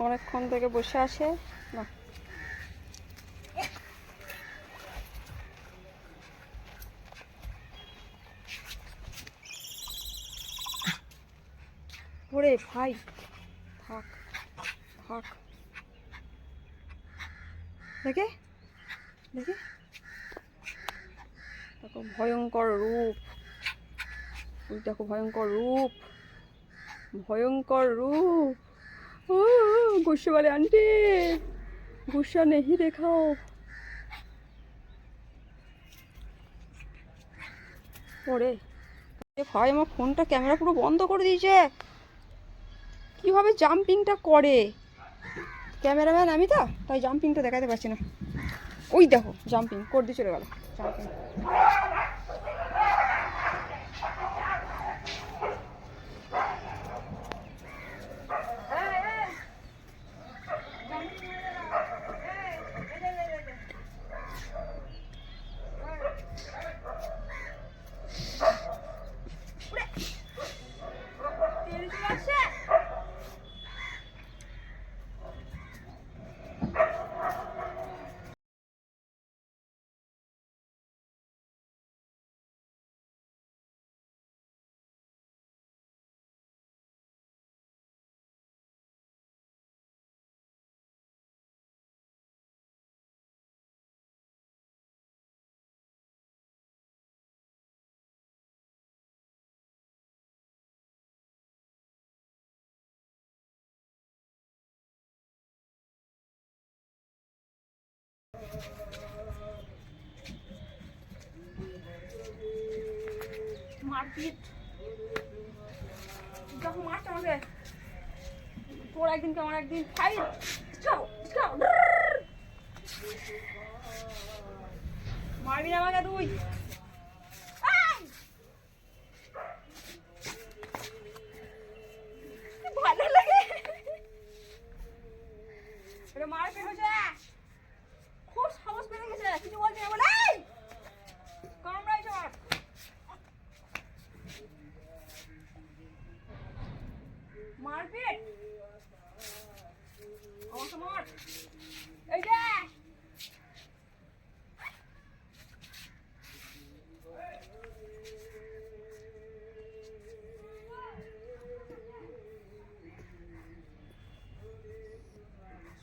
অনেকক্ষণ থেকে বসে আছে না। ওরে ভাই থাক থাক, দেখে দেখে দেখো ভয়ঙ্কর রূপ, ওই দেখো ভয়ঙ্কর রূপ, ভয়ঙ্কর রূপ। गुस्से वाले आंटी गुस्सा नहीं देखाओ। ওরে ভাই আমার ফোনটা ক্যামেরা পুরো বন্ধ করে দিয়েছে। কিভাবে জাম্পিংটা করে ক্যামেরাম্যান, আমি তো তাই জাম্পিংটা দেখাতে পারছি না। ওই দেখো জাম্পিং করে দিয়ে চলে গেল। জাম্পিং মারপিট যখন মারছে আমাকে, তোর একদিন কেমন একদিন ফাইট। মারবি না আমাকে তুই। ভালো লাগে মারপিট হয়েছে, খুব সাহস বেড়ে গেছে, কিছু বলছি না বলে কামড়াইছে আমার। মারপিট আমাকে মার, এই যে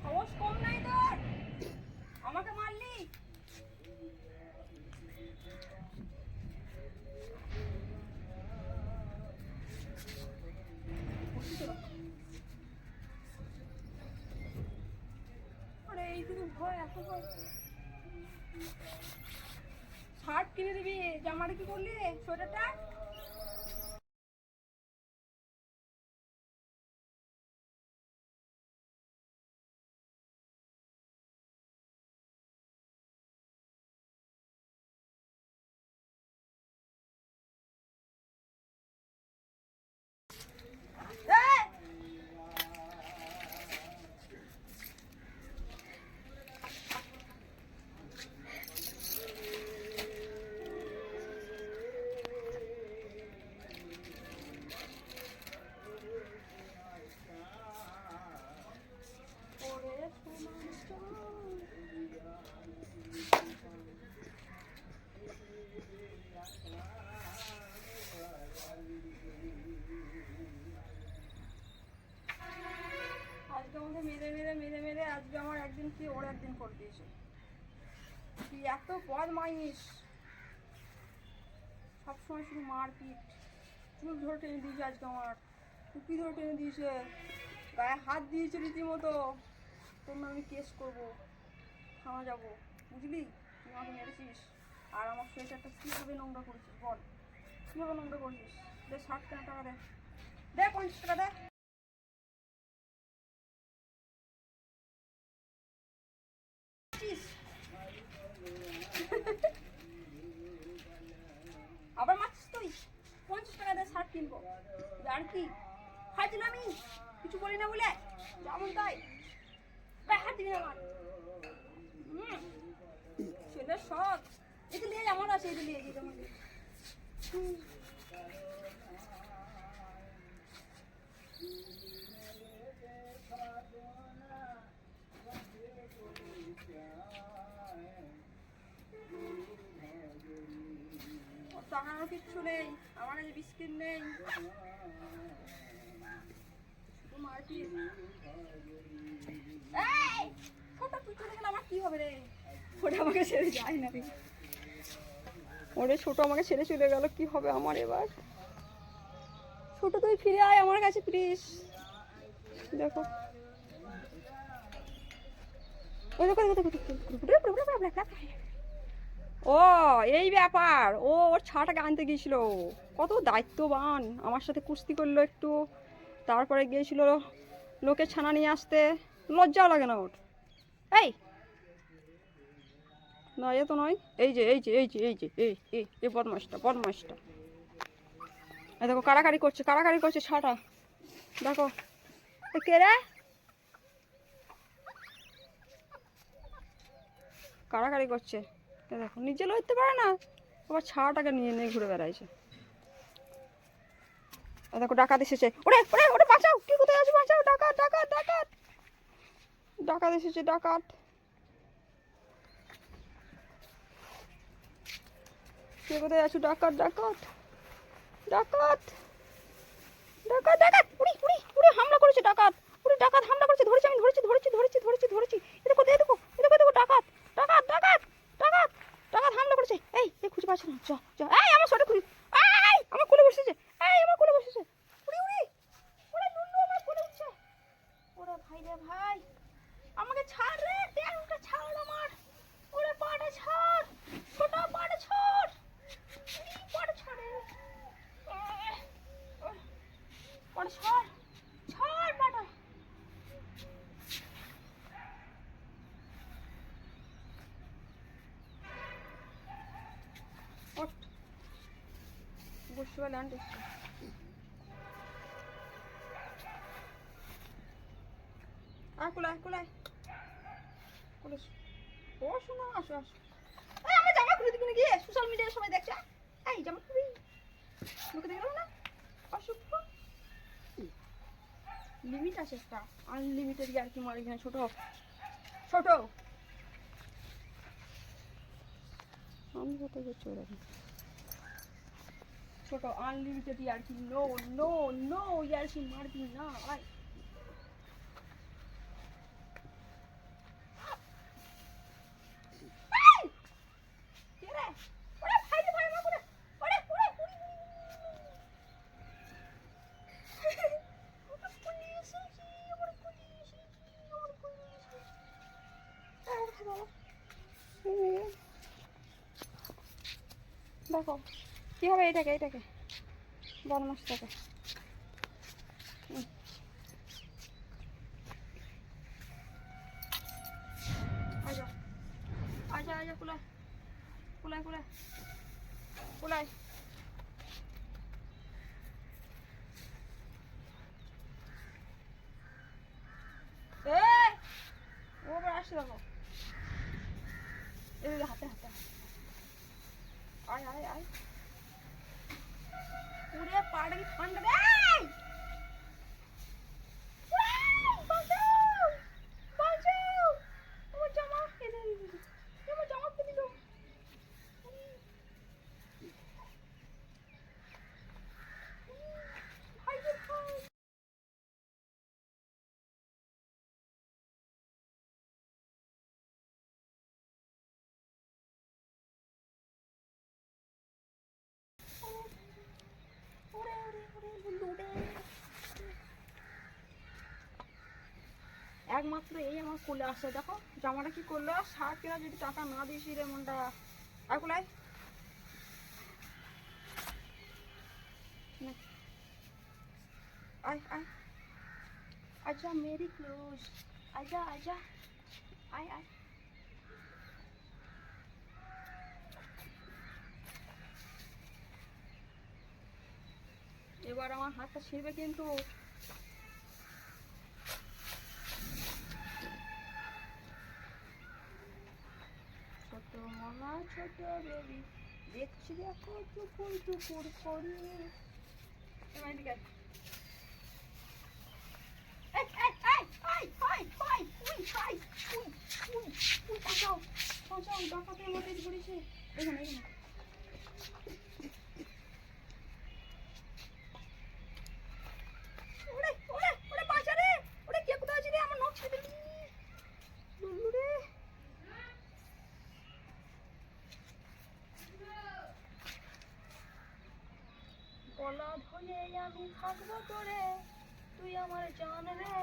সাহস কম নাই তোর, আমাকে মারলি। আরে এইটুকু ভয়, এত ভয়। শার্ট কিনে দিবি, জামাটা কি করলি, সোয়েটারটা। মেরে মেরে মেরে মেরে আজকে আমার একদিন কি ওর একদিন করে দিয়েছে। তুই এত বদমাইশ, সবসময় শুধু মারপিট। চুল ধরে টেনে দিয়েছে আজকে আমার, টুপি ধরে টেনে দিয়েছে, গায়ে হাত দিয়েছে রীতিমতো। তোর না আমি কেস করবো, থানা যাবো, বুঝলি? তুই আমাকে মেরেছিস আর আমার সোয়েটারটা কীভাবে নোংরা করেছিস বল, কীভাবে নোংরা করেছিস। দে 60 টাকা দে, দে 50 টাকা দে। আবার মারছিস তুই, 50 টাকা দিয়ে শার্ট কিনবো, আর কি ফাজলামি, কিছু বলি না বলে যেমন তাই হাত দিবি আমার। ছেলের শখ, এই তো নিয়ে আমার আছে, এই তো নিয়ে যেতে হবে। টাকারও কিচ্ছু নেই, আমার কাছে বিস্কিট নেই, শুধু মারপিট। এই ছোট তুই চলে গেলে আমার কি হবে রে? ওটা আমাকে ছেড়ে যায় না রে, ওরে ছোট আমাকে ছেড়ে চলে গেল, কি হবে আমার এবার? ছোট তুই ফিরে আয় আমার কাছে প্লিজ। দেখো ও এই ব্যাপার, ও ওর ছাটাকে আনতে গিয়েছিল, কত দায়িত্ববান, আমার সাথে কুস্তি করলো একটু, তারপরে গিয়েছিল লোকের ছানা নিয়ে আসতে, লজ্জাও লাগে না ওর? এই না এ তো নয়, এই যে এই যে এই যে এই যে এই বদমাসটা বদমাসটা, এই দেখো কাড়াকাড়ি করছে ছাটা, দেখো কে রে? কাড়াকাড়ি করছে, দেখো নিজে লড়তে পারে না, আবার ছাটাকে নিয়ে নিয়ে ঘুরে বেড়াইছে। দেখো ডাকাত এসেছে, ওরে ওরে ওরে বাঁচাও, কি কোথায় আছে বাঁচাও, ডাকাত ডাকাত ডাকাত ডাকাত এসেছে, ডাকাত। কে কোথায় আছো? ডাকাত ডাকাত ডাকাত ডাকাত ডাকাত, উড়ি উড়ি উড়ি হামলা করেছে ডাকাত, উড়ি ডাকাত হামলা করেছে, ধরেছি আমি, ধরেছি। এটা কোথায়? দেখো ডাকাত ডাকাত ডাকাত ডাকাত ডাকাত হামলা করেছে, এই খুঁজে পাচ্ছি না, চ চ, এই আমার শটে খুঁজি, এই আমার কোলে বসেছে, উড়ি উড়ি ওরে লুল্লু আমার কোলে উঠছে, ওরে ভাই রে ভাই, আমাকে ছাড় রে, ট্যাংটা ছাড় আমার, ওরে পাটা ছাড়, ছোট পাটা ছাড়, পাটা ছাড়, পাটা ছাড়, ছাড় পাটা। ওঠ বুঝতে পারলে আনতে কুলায় ও শোনো, আসো আমার জামা খুলে দিবি না গিয়ে, সোশ্যাল মিডিয়ায় সবাই দেখছে, এই জামা খুলি মুখে দেখলাম না, অসভ্য। লিমিট আছে একটা, আনলিমিটেড আর কি মারি না ছোট আমি কোথায় যাচ্ছি ওরা, ছোট আনলিমিটেড আর কি, নো নো নো ইয়ার কি মারবি না, আয় দেখো কি হবে, এইটাকে বদমাসটাকে, আজা কুলায় ও আবার আসছে, দেখো এই হাতে আয় পুরে পাড়া কি ঠান্ডা রে, বাঁচাও আমার জামা, আমার জামা খুলে দিল, একমাত্র এই আমার কোলে আসছে, দেখো জামাটা কি করলো, শার্ট কেনা যদি টাকা না দিয়েছি রে মনটা, আর কোলায় আয় আচ্ছা মেরি ক্লোজ, আজা আয় এবার আমার হাতটা ছিঁড়বে কিন্তু, ছোট মামা ছোট বেবি দেখছি দেখো টুকুর করে, এবার এদিকে বাঁচাও ডাকাতের মধ্যে ধরেছে, এখানে আমি থাকবো তোরে, তুই আমার জান রে।